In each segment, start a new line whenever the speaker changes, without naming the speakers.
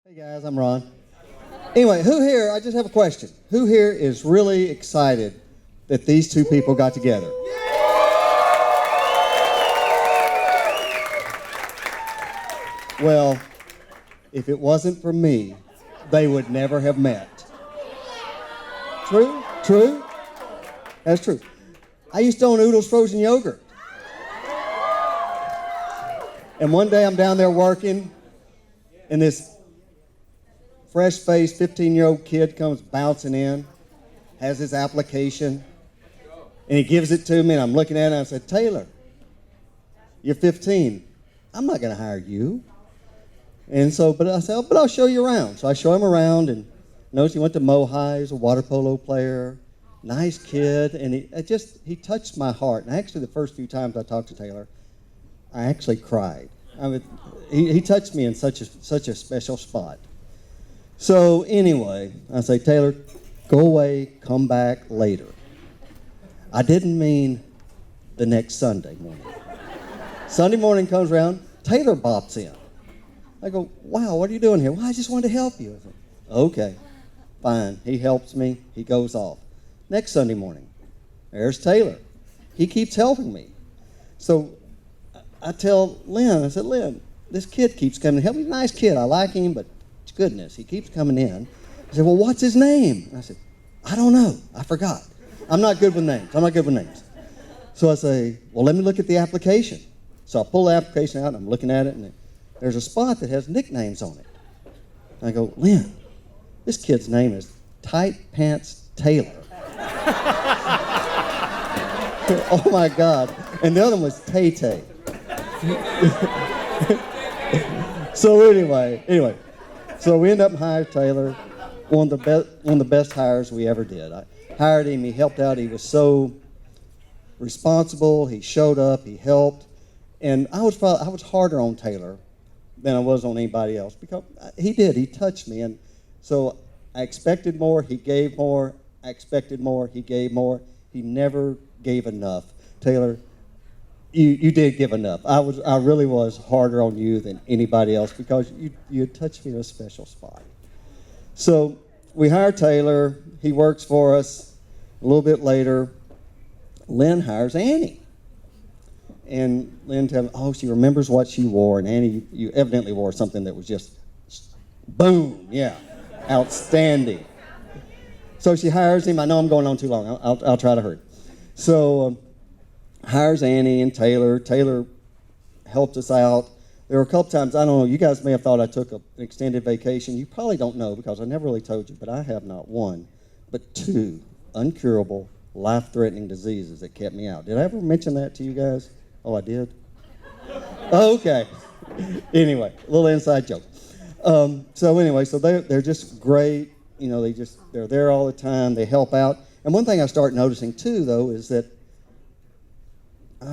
Hey guys, I'm Ron. Anyway, who here, I just have a question. Who here is really excited that these two people got together? Well, if it wasn't for me, they would never have met. True? True? That's true. I used to own Oodles Frozen Yogurt. And one day I'm down there working, and this fresh-faced 15-year-old kid comes bouncing in, has his application, and he gives it to me, and I'm looking at it, and I said, Taylor, you're 15. I'm not going to hire you. And so, but I said, but I'll show you around. So I show him around, and notice he went to Mohai, he's a water polo player, nice kid, and he touched my heart. And actually, the first few times I talked to Taylor, I actually cried. He touched me in such a special spot. So anyway, I say, Taylor, go away, come back later. I didn't mean the next Sunday morning. Sunday morning comes around, Taylor bops in. I go, wow, what are you doing here? Well, I just wanted to help you. I said, okay, fine. He helps me. He goes off. Next Sunday morning, there's Taylor. He keeps helping me. So I tell Lynn, I said, Lynn, this kid keeps coming to help me. He's a nice kid. I like him, but goodness, he keeps coming in. I said, well, what's his name? And I said, I don't know. I forgot. I'm not good with names. So I say, well, let me look at the application. So I pull the application out, and I'm looking at it, and there's a spot that has nicknames on it. And I go, Lynn, this kid's name is Tight Pants Taylor. Oh, my God. And the other one was Tay-Tay. So anyway. So we end up hiring Taylor, one of the best hires we ever did. I hired him, he helped out, he was so responsible, he showed up, he helped, and I was harder on Taylor than I was on anybody else because he touched me, and so I expected more, he gave more, I expected more, he gave more, he never gave enough. Taylor, you did give enough. I really was harder on you than anybody else because you touched me in a special spot. So we hired Taylor. He works for us. A little bit later, Lynn hires Annie. And Lynn tells me, she remembers what she wore. And Annie, you evidently wore something that was just boom, yeah, outstanding. So she hires him. I know I'm going on too long. I'll try to hurry. So hires Annie and Taylor. Taylor helped us out. There were a couple times, I don't know, you guys may have thought I took an extended vacation. You probably don't know because I never really told you, but I have not one, but two uncurable, life-threatening diseases that kept me out. Did I ever mention that to you guys? Oh, I did? Okay. Anyway, a little inside joke. So they're just great. You know, they're there all the time. They help out. And one thing I start noticing too, though, is that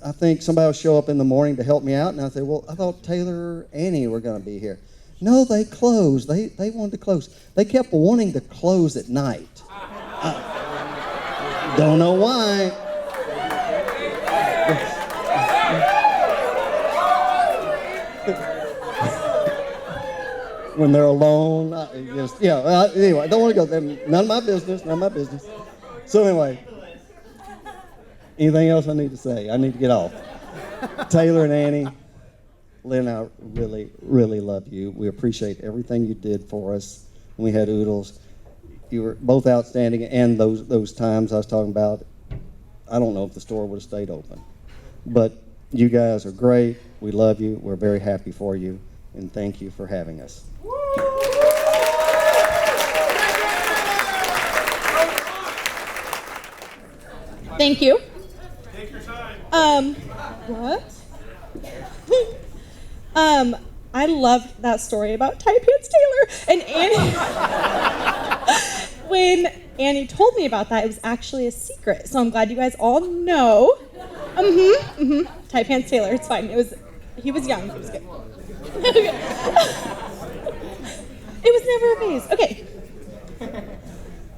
I think somebody will show up in the morning to help me out, and I say, well, I thought Taylor or Annie were going to be here. No, they closed. They wanted to close. They kept wanting to close at night. I don't know why. When they're alone, anyway, I don't want to go there. None of my business. So anyway. Anything else I need to say? I need to get off. Taylor and Annie, Lynn, I really, really love you. We appreciate everything you did for us when we had Oodles. You were both outstanding, and those times I was talking about, I don't know if the store would have stayed open. But you guys are great. We love you. We're very happy for you, and thank you for having us.
Thank you.
Take your time.
What? I love that story about Tight Pants Taylor. And Annie, when Annie told me about that, it was actually a secret. So I'm glad you guys all know. Tight Pants Taylor, it's fine. He was young. It was good. It was never a phase. Okay.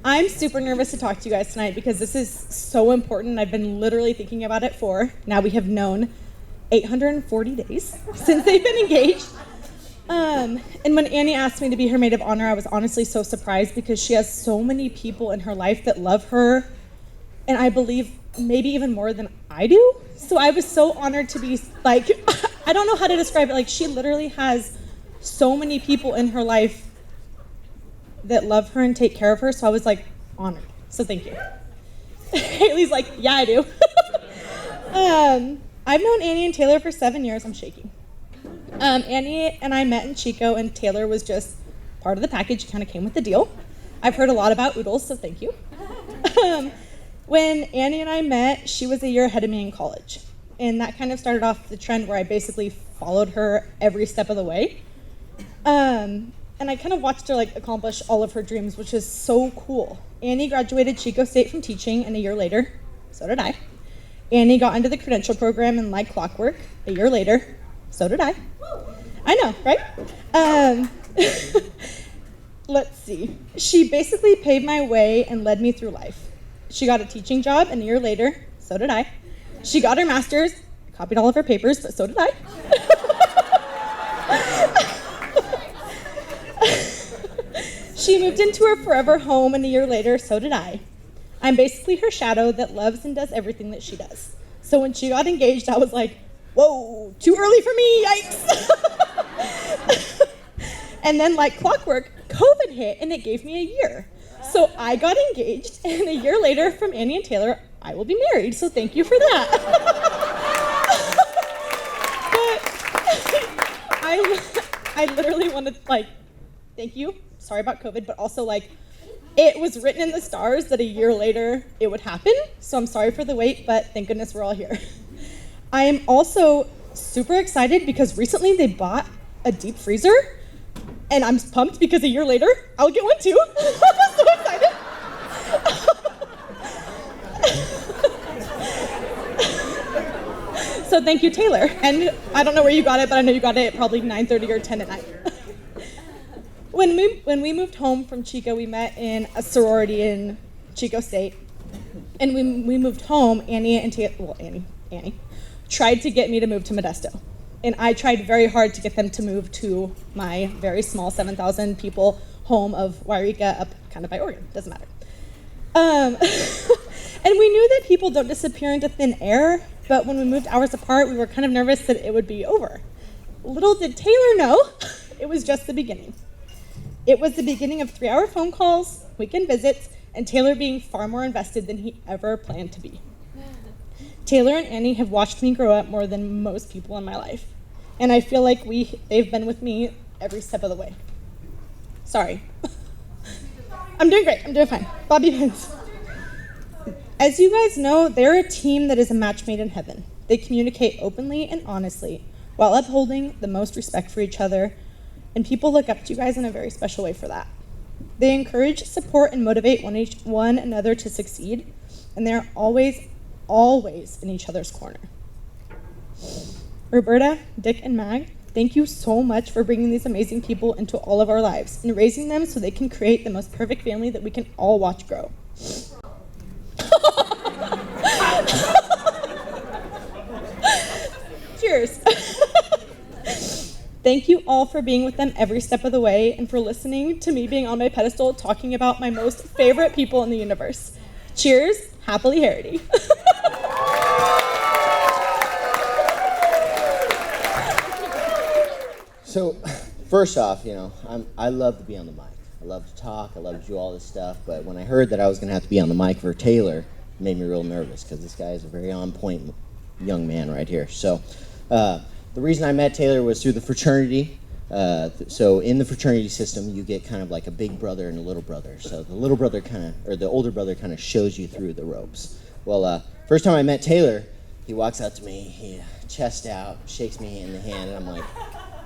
I'm super nervous to talk to you guys tonight because this is so important. I've been literally thinking about it now we have known 840 days since they've been engaged. And when Annie asked me to be her maid of honor, I was honestly so surprised because she has so many people in her life that love her, and I believe maybe even more than I do. So I was so honored to be like, I don't know how to describe it. Like, she literally has so many people in her life that love her and take care of her. So I was like honored. So thank you. Haley's like, yeah, I do. I've known Annie and Taylor for 7 years. I'm shaking. Annie and I met in Chico, and Taylor was just part of the package, kind of came with the deal. I've heard a lot about oodles, so thank you. When Annie and I met, she was a year ahead of me in college. And that kind of started off the trend where I basically followed her every step of the way. And I kind of watched her accomplish all of her dreams, which is so cool. Annie graduated Chico State from teaching, and a year later, so did I. Annie got into the credential program, and like clockwork, a year later, so did I. I know, right? Let's see. She basically paved my way and led me through life. She got a teaching job, and a year later, so did I. She got her master's, copied all of her papers, but so did I. She moved into her forever home, and a year later, so did I. I'm basically her shadow that loves and does everything that she does. So when she got engaged, I was like, whoa, too early for me, yikes. And then like clockwork, COVID hit, and it gave me a year. So I got engaged, and a year later from Annie and Taylor, I will be married, so thank you for that. But I literally wanted, thank you, sorry about COVID, but also it was written in the stars that a year later it would happen, so I'm sorry for the wait, but thank goodness we're all here. I am also super excited because recently they bought a deep freezer, and I'm pumped because a year later, I'll get one too. I'm so excited. So thank you, Taylor. And I don't know where you got it, but I know you got it at probably 9:30 or 10 at night. When we moved home from Chico, we met in a sorority in Chico State. And when we moved home, Annie tried to get me to move to Modesto. And I tried very hard to get them to move to my very small 7,000 people home of Wairika up kind of by Oregon. Doesn't matter. And we knew that people don't disappear into thin air, but when we moved hours apart, we were kind of nervous that it would be over. Little did Taylor know, it was just the beginning. It was the beginning of 3-hour phone calls, weekend visits, and Taylor being far more invested than he ever planned to be. Taylor and Annie have watched me grow up more than most people in my life. And I feel like they've been with me every step of the way. Sorry. I'm doing great, I'm doing fine. Bobby Pins. As you guys know, they're a team that is a match made in heaven. They communicate openly and honestly while upholding the most respect for each other, and people look up to you guys in a very special way for that. They encourage, support, and motivate one another to succeed, and they're always in each other's corner. Roberta, Dick, and Mag, thank you so much for bringing these amazing people into all of our lives and raising them so they can create the most perfect family that we can all watch grow. Cheers. Thank you all for being with them every step of the way and for listening to me being on my pedestal talking about my most favorite people in the universe. Cheers, happily Harity.
So, first off, I love to be on the mic. I love to talk. I love to do all this stuff. But when I heard that I was going to have to be on the mic for Taylor, it made me real nervous because this guy is a very on-point young man right here. So, the reason I met Taylor was through the fraternity. So in the fraternity system, you get kind of like a big brother and a little brother. So the little brother the older brother kind of shows you through the ropes. Well, first time I met Taylor, he walks up to me, he chest out, shakes me in the hand, and I'm like,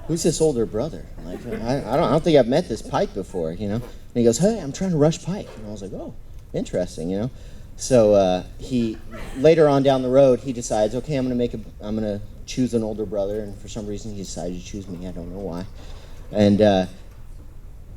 who's this older brother? I'm like, I don't think I've met this Pike before, And he goes, hey, I'm trying to rush Pike. And I was like, oh, interesting, So he later on down the road, he decides, okay, I'm gonna choose an older brother, and for some reason he decided to choose me. I don't know why. And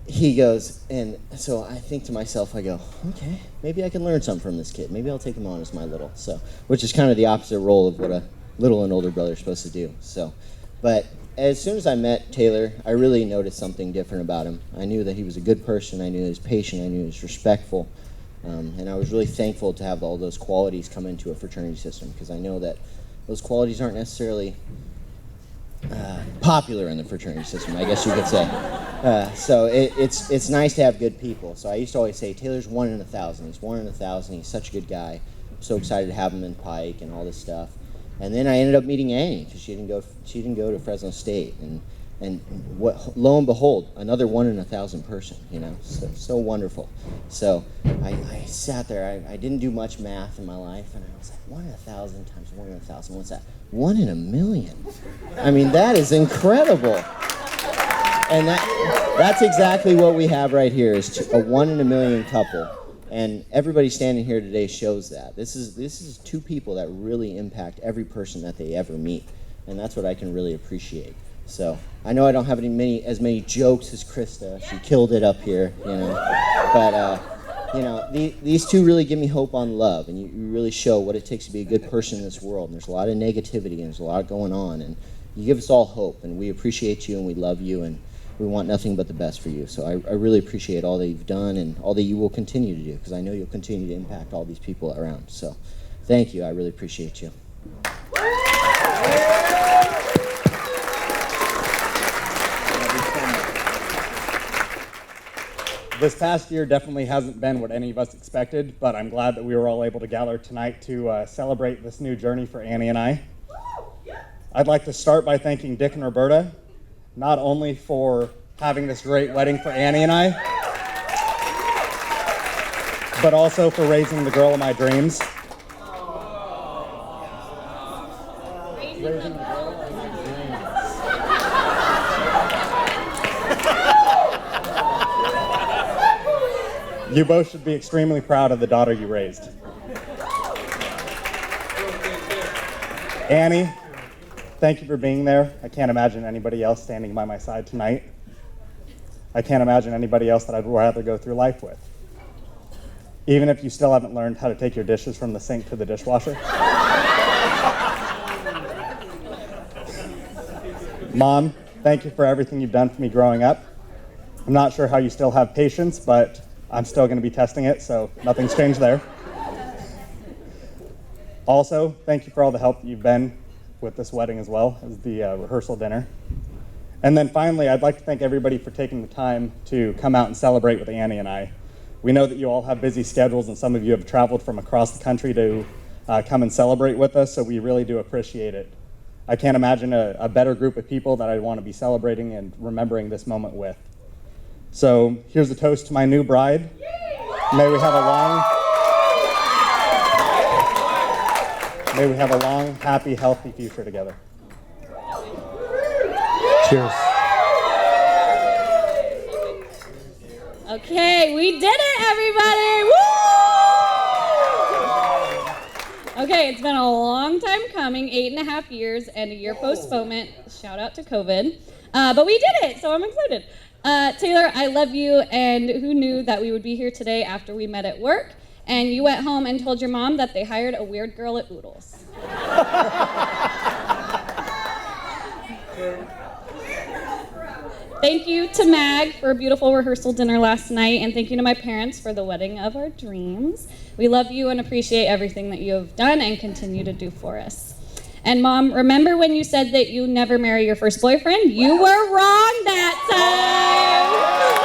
he goes, and so I think to myself, I go, okay, maybe I can learn something from this kid. Maybe I'll take him on as my which is kind of the opposite role of what a little and older brother is supposed to do. So, but as soon as I met Taylor, I really noticed something different about him. I knew that he was a good person. I knew he was patient. I knew he was respectful. And I was really thankful to have all those qualities come into a fraternity system, because I know that those qualities aren't necessarily popular in the fraternity system, I guess you could say. So it's nice to have good people. So I used to always say, Taylor's 1 in 1,000. He's 1 in 1,000. He's such a good guy. I'm so excited to have him in Pike and all this stuff. And then I ended up meeting Annie, because she didn't go to Fresno State, and what, lo and behold, another 1 in 1,000 person, so wonderful. So I sat there. I didn't do much math in my life, and I was like, 1 in 1,000 times 1 in 1,000. What's that? 1 in a million. I mean, that is incredible. And that's exactly what we have right here, is a 1 in a million couple. And everybody standing here today shows that. This is two people that really impact every person that they ever meet. And that's what I can really appreciate. So I know I don't have as many jokes as Krista. She killed it up here, But these two really give me hope on love, and you really show what it takes to be a good person in this world. And there's a lot of negativity, and there's a lot going on, and you give us all hope, and we appreciate you, and we love you, and we want nothing but the best for you. So I really appreciate all that you've done and all that you will continue to do, because I know you'll continue to impact all these people around. So thank you. I really appreciate you.
This past year definitely hasn't been what any of us expected, but I'm glad that we were all able to gather tonight to celebrate this new journey for Annie and I. I'd like to start by thanking Dick and Roberta, not only for having this great wedding for Annie and I, but also for raising the girl of my dreams. Raising the girl of my dreams. You both should be extremely proud of the daughter you raised. Annie, thank you for being there. I can't imagine anybody else standing by my side tonight. I can't imagine anybody else that I'd rather go through life with. Even if you still haven't learned how to take your dishes from the sink to the dishwasher. Mom, thank you for everything you've done for me growing up. I'm not sure how you still have patience, but I'm still going to be testing it, so nothing's changed there. Also, thank you for all the help that you've been with this wedding as well as the rehearsal dinner. And then finally, I'd like to thank everybody for taking the time to come out and celebrate with Annie and I. We know that you all have busy schedules, and some of you have traveled from across the country to come and celebrate with us, so we really do appreciate it. I can't imagine a better group of people that I'd want to be celebrating and remembering this moment with. So here's a toast to my new bride. May we have a long, happy, healthy future together.
Cheers.
Okay, we did it, everybody! Woo! Okay, it's been a long time coming, 8.5 years and a year postponement. Shout out to COVID. But we did it, so I'm excited. Taylor, I love you, and who knew that we would be here today after we met at work, and you went home and told your mom that they hired a weird girl at Oodles. Thank you to Mag for a beautiful rehearsal dinner last night, and thank you to my parents for the wedding of our dreams. We love you and appreciate everything that you have done and continue to do for us. And Mom, remember when you said that you never marry your first boyfriend? You were wrong that time.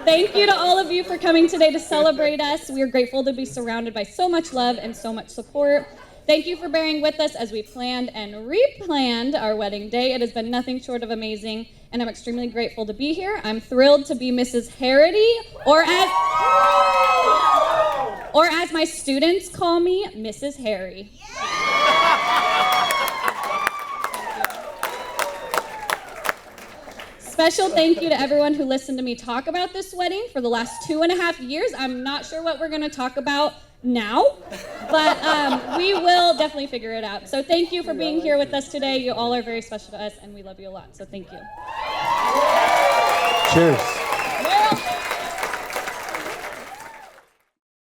Thank you to all of you for coming today to celebrate us. We are grateful to be surrounded by so much love and so much support. Thank you for bearing with us as we planned and replanned our wedding day. It has been nothing short of amazing, and I'm extremely grateful to be here. I'm thrilled to be Mrs. Harity, or as my students call me, Mrs. Harry. Special thank you to everyone who listened to me talk about this wedding for the last 2.5 years. I'm not sure what we're going to talk about now, but we will definitely figure it out. So thank you for being here with us today. You all are very special to us, and we love you a lot. So thank you.
Cheers.